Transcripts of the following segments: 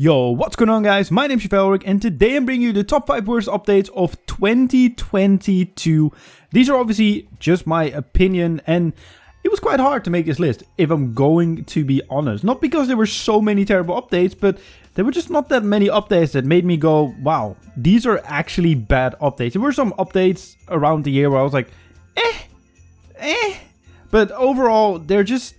Yo, what's going on guys? My name's Chevalric and today I'm bringing you the top 5 worst updates of 2022. These are obviously just my opinion and it was quite hard to make this list, if I'm going to be honest. Not because there were so many terrible updates, but there were just not that many updates that made me go, wow, these are actually bad updates. There were some updates around the year where I was like, but overall, they're just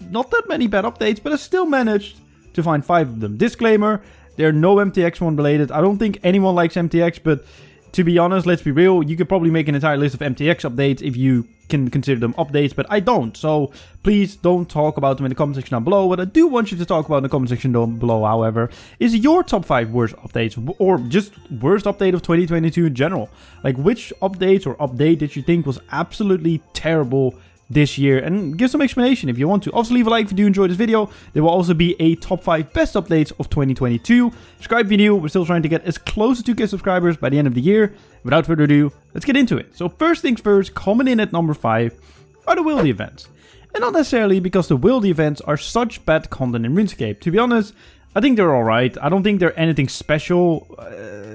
not that many bad updates, but I still managed to find 5 of them. Disclaimer, there are no MTX1 related. I don't think anyone likes MTX, but to be honest, let's be real, you could probably make an entire list of MTX updates if you can consider them updates, but I don't. So please don't talk about them in the comment section down below. What I do want you to talk about in the comment section down below, however, is your top 5 worst updates, or just worst update of 2022 in general. Like which updates or update did you think was absolutely terrible this year, and give some explanation if you want to. Also leave a like if you do enjoy this video. There will also be a top 5 best updates of 2022. Subscribe if you're new. We're still trying to get as close to 2K subscribers by the end of the year. Without further ado, let's get into it. So first things first, coming in at number 5 are the wildy events. And not necessarily because the wildy events are such bad content in RuneScape. To be honest, I think they're alright. I don't think they're anything special.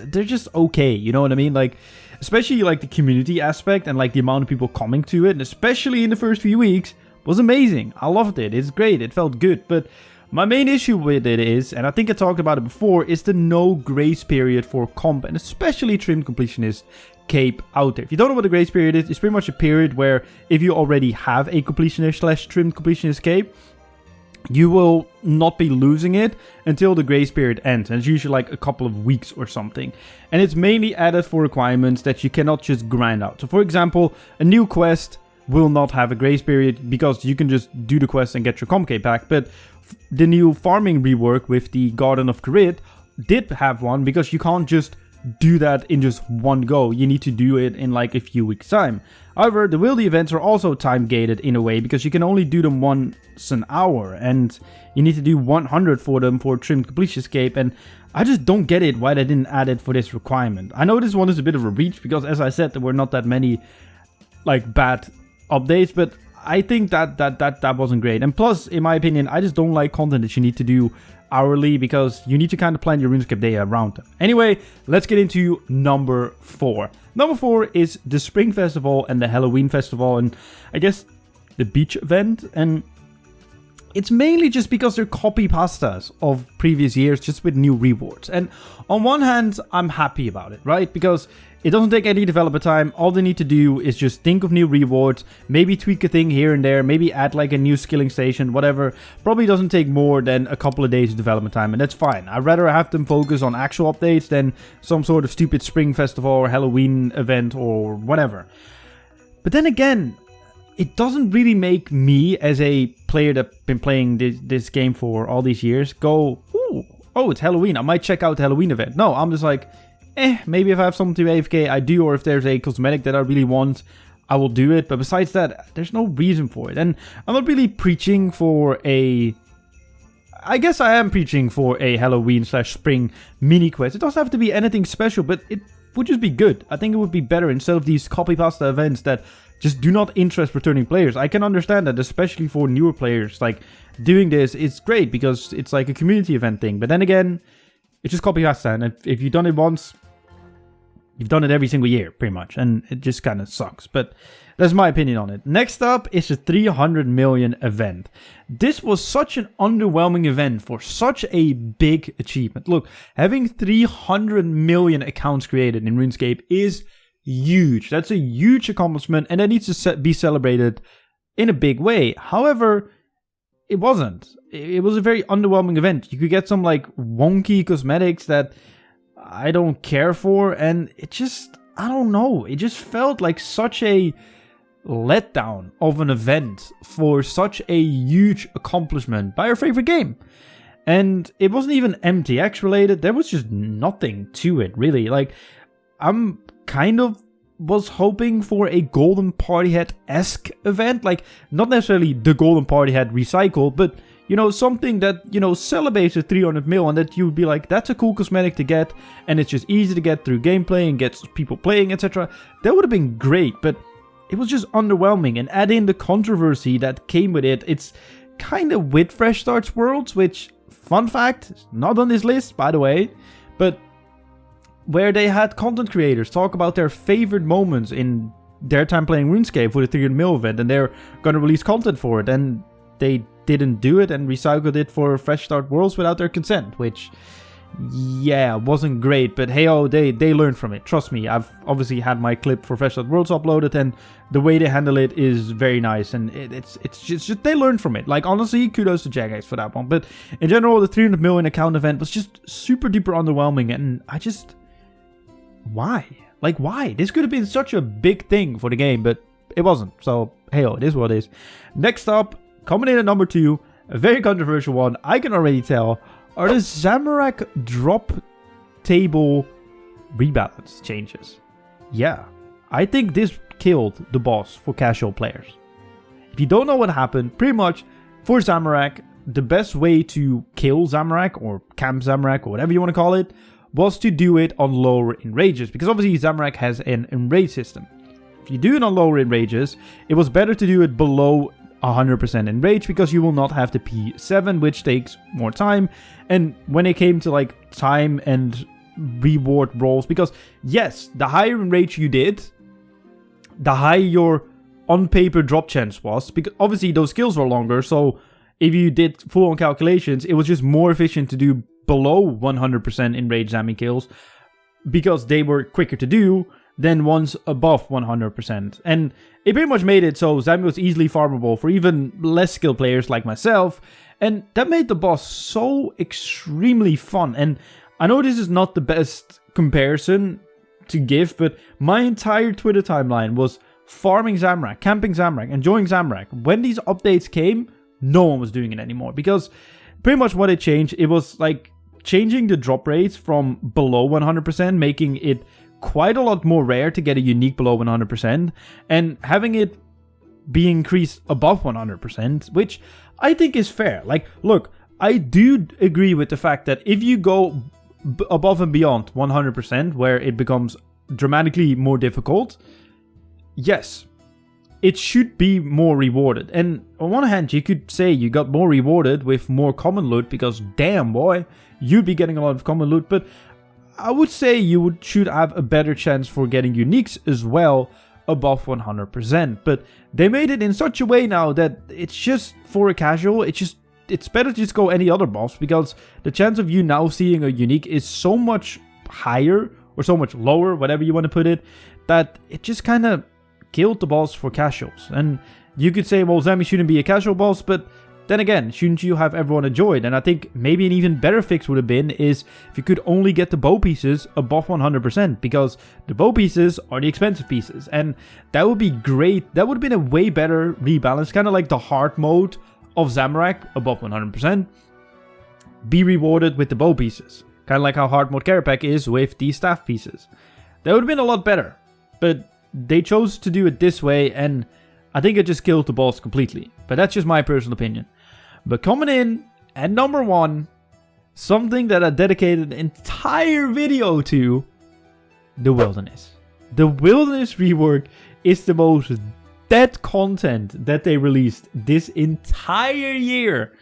They're just okay, you know what I mean? Like, especially like the community aspect and like the amount of people coming to it, and especially in the first few weeks, was amazing. I loved it. It's great. It felt good. But my main issue with it is, and I think I talked about it before, is the no grace period for comp, and especially trimmed completionist cape out there. If you don't know what the grace period is, it's pretty much a period where if you already have a completionist / trimmed completionist cape, you will not be losing it until the grace period ends. And it's usually like a couple of weeks or something. And it's mainly added for requirements that you cannot just grind out. So for example, a new quest will not have a grace period because you can just do the quest and get your comp cape back. But the new farming rework with the Garden of Carit did have one, because you can't just do that in just one go. You need to do it in like a few weeks time. However, the wildy events are also time gated in a way, because you can only do them once an hour and you need to do 100 for them for trimmed completionist cape, and I just don't get it why they didn't add it for this requirement. I know this one is a bit of a reach because, as I said, there were not that many like bad updates, but I think that wasn't great. And plus, in my opinion, I just don't like content that you need to do hourly, because you need to kind of plan your RuneScape day around them. Anyway, let's get into number 4. Number 4 is the Spring Festival and the Halloween Festival, and I guess the beach event. And it's mainly just because they're copy pastas of previous years, just with new rewards. And on one hand, I'm happy about it, right? Because it doesn't take any developer time. All they need to do is just think of new rewards, maybe tweak a thing here and there, maybe add like a new skilling station, whatever. Probably doesn't take more than a couple of days of development time, and that's fine. I'd rather have them focus on actual updates than some sort of stupid Spring Festival or Halloween event or whatever. But then again, it doesn't really make me, as a player that's been playing this game for all these years, go, ooh, oh, it's Halloween, I might check out the Halloween event. No, I'm just like, maybe if I have something to AFK, I do, or if there's a cosmetic that I really want, I will do it. But besides that, there's no reason for it. And I'm not really preaching for a... I guess I am preaching for a Halloween / spring mini quest. It doesn't have to be anything special, but it would just be good. I think it would be better instead of these copy pasta events that just do not interest returning players. I can understand that, especially for newer players. Like, doing this is great because it's like a community event thing. But then again, it's just copy pasta. And if you've done it once, you've done it every single year, pretty much. And it just kind of sucks. But that's my opinion on it. Next up is the 300 million event. This was such an underwhelming event for such a big achievement. Look, having 300 million accounts created in RuneScape is huge. That's a huge accomplishment, and that needs to be celebrated in a big way. However, it wasn't. It was a very underwhelming event. You could get some like wonky cosmetics that I don't care for, and it just, I don't know, it just felt like such a letdown of an event for such a huge accomplishment by our favorite game. And it wasn't even MTX related. There was just nothing to it, really. Like, I'm kind of was hoping for a Golden Party Hat-esque event. Like, not necessarily the Golden Party Hat recycled, but, you know, something that, you know, celebrates the 300 mil, and that you'd be like, that's a cool cosmetic to get, and it's just easy to get through gameplay and gets people playing, etc. That would have been great, but it was just underwhelming. And add in the controversy that came with it. It's kind of with Fresh Starts Worlds, which fun fact, not on this list, by the way, but where they had content creators talk about their favorite moments in their time playing RuneScape for the 300 mil event, and they're gonna release content for it, and they didn't do it and recycled it for Fresh Start Worlds without their consent, which, yeah, wasn't great, but hey-oh, they learned from it. Trust me, I've obviously had my clip for Fresh Start Worlds uploaded, and the way they handle it is very nice, and it's just they learned from it. Like, honestly, kudos to Jagex for that one, but in general, the 300 million account event was just super duper underwhelming, and I just... why? Like, why? This could have been such a big thing for the game, but it wasn't. So, hey-oh, it is what it is. Next up, coming in at number 2, a very controversial one, I can already tell, are the Zamorak drop table rebalance changes. Yeah, I think this killed the boss for casual players. If you don't know what happened, pretty much, for Zamorak, the best way to kill Zamorak, or camp Zamorak, or whatever you want to call it, was to do it on lower enrages, because obviously Zamorak has an enrage system. If you do it on lower enrages, it was better to do it below 100% enrage, because you will not have the P7, which takes more time. And when it came to like time and reward rolls, because yes, the higher enrage you did, the higher your on paper drop chance was, because obviously those skills were longer, so if you did full on calculations, it was just more efficient to do below 100% enraged Zami kills, because they were quicker to do than ones above 100%. And it pretty much made it so Zami was easily farmable for even less skilled players like myself, and that made the boss so extremely fun. And I know this is not the best comparison to give, but my entire Twitter timeline was farming Zamorak, camping Zamorak, enjoying Zamorak. When these updates came, no one was doing it anymore, because pretty much what it changed, it was like changing the drop rates from below 100%, making it quite a lot more rare to get a unique below 100%, and having it be increased above 100%, which I think is fair. Like, look, I do agree with the fact that if you go above and beyond 100%, where it becomes dramatically more difficult, yes, it should be more rewarded. And on one hand, you could say you got more rewarded with more common loot, because damn boy, you'd be getting a lot of common loot, but I would say you should have a better chance for getting uniques as well above 100%. But they made it in such a way now that it's just, for a casual, it's better to just go any other boss, because the chance of you now seeing a unique is so much higher, or so much lower, whatever you want to put it, that it just kind of killed the boss for casuals. And you could say, well, Zami shouldn't be a casual boss, but then again, shouldn't you have everyone enjoyed? And I think maybe an even better fix would have been is if you could only get the bow pieces above 100%, because the bow pieces are the expensive pieces, and that would be great. That would have been a way better rebalance, kind of like the hard mode of Zamorak above 100%, be rewarded with the bow pieces, kind of like how hard mode Carapac is with the staff pieces. That would have been a lot better, but they chose to do it this way, and I think it just killed the boss completely. But that's just my personal opinion. But coming in at number 1, something that I dedicated an entire video to, the Wilderness. The Wilderness rework is the most dead content that they released this entire year,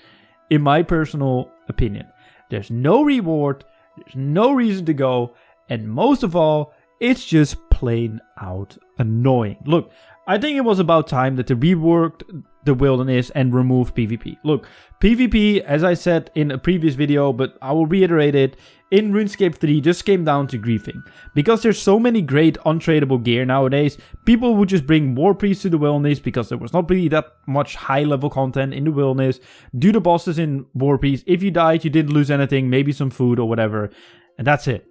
in my personal opinion. There's no reward, there's no reason to go, and most of all, it's just plain out annoying. Look, I think it was about time that they reworked the Wilderness and removed PvP. Look, PvP, as I said in a previous video, but I will reiterate it, in RuneScape 3 just came down to griefing. Because there's so many great untradeable gear nowadays, people would just bring War Priests to the Wilderness because there was not really that much high level content in the Wilderness. Do the bosses in War Priests. If you died, you didn't lose anything, maybe some food or whatever, and that's it.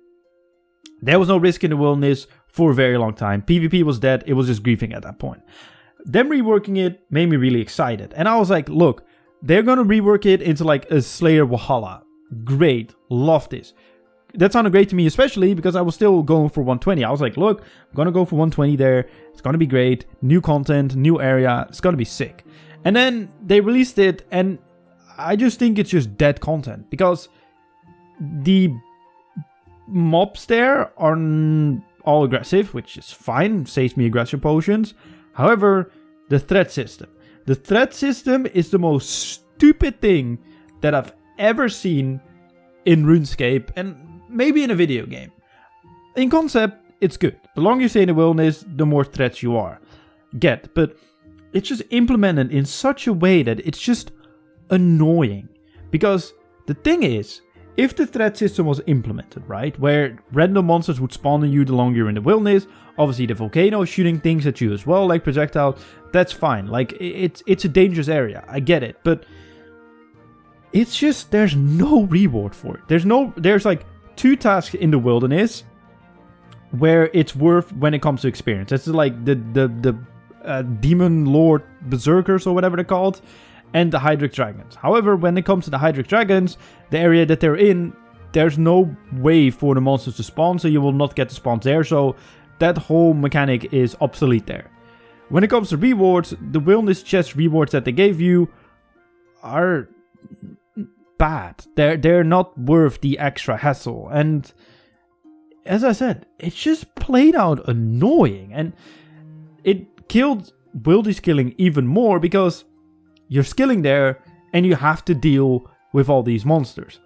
There was no risk in the Wilderness for a very long time. PvP was dead, it was just griefing at that point. Them reworking it made me really excited. And I was like, look, they're gonna rework it into like a Slayer Valhalla. Great, love this. That sounded great to me, especially because I was still going for 120. I was like, look, I'm gonna go for 120 there. It's gonna be great. New content, new area. It's gonna be sick. And then they released it, and I just think it's just dead content. Because the mobs there are all aggressive, which is fine, saves me aggression potions. However, the threat system. The threat system is the most stupid thing that I've ever seen in RuneScape, and maybe in a video game. In concept, it's good. The longer you stay in the wilderness, the more threats you get. But it's just implemented in such a way that it's just annoying. Because the thing is, if the threat system was implemented, right, where random monsters would spawn on you the longer you're in the wilderness, obviously the volcano is shooting things at you as well, like projectiles, that's fine. Like, it's a dangerous area, I get it, but it's just, there's no reward for it. There's like 2 tasks in the wilderness where it's worth when it comes to experience. It's like the Demon Lord Berserkers or whatever they're called, and the Hydric Dragons. However, when it comes to the Hydric Dragons, the area that they're in, there's no way for the monsters to spawn, so you will not get the spawns there, so that whole mechanic is obsolete there. When it comes to rewards, the wilderness chest rewards that they gave you are bad. They're not worth the extra hassle, and as I said, it's just played out annoying, and it killed wildy skilling even more because you're skilling there and you have to deal with all these monsters.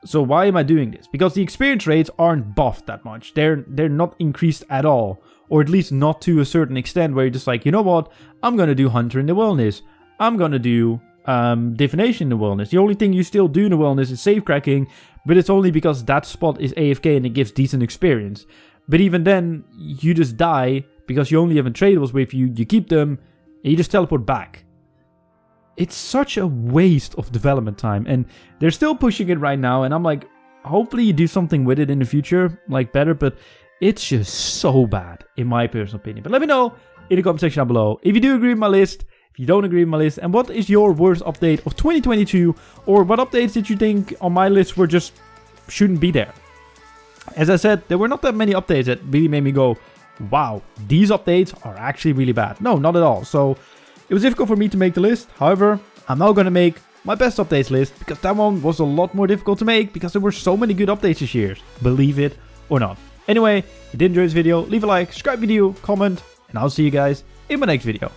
So why am I doing this? Because the experience rates aren't buffed that much. They're not increased at all, or at least not to a certain extent where you're just like, you know what, I'm gonna do Hunter in the wilderness. I'm gonna do Divination in the wilderness. The only thing you still do in the wilderness is save cracking, but it's only because that spot is AFK and it gives decent experience. But even then, you just die because you only have tradables with you, you keep them, and you just teleport back. It's such a waste of development time, and they're still pushing it right now, and I'm like, hopefully you do something with it in the future, like better, but it's just so bad, in my personal opinion. But let me know in the comment section down below if you do agree with my list, if you don't agree with my list, and what is your worst update of 2022, or what updates did you think on my list were just shouldn't be there. As I said, there were not that many updates that really made me go, wow, these updates are actually really bad. No, not at all. So it was difficult for me to make the list. However, I'm now going to make my best updates list, because that one was a lot more difficult to make because there were so many good updates this year. Believe it or not. Anyway, if you did enjoy this video, leave a like, subscribe video, comment, and I'll see you guys in my next video.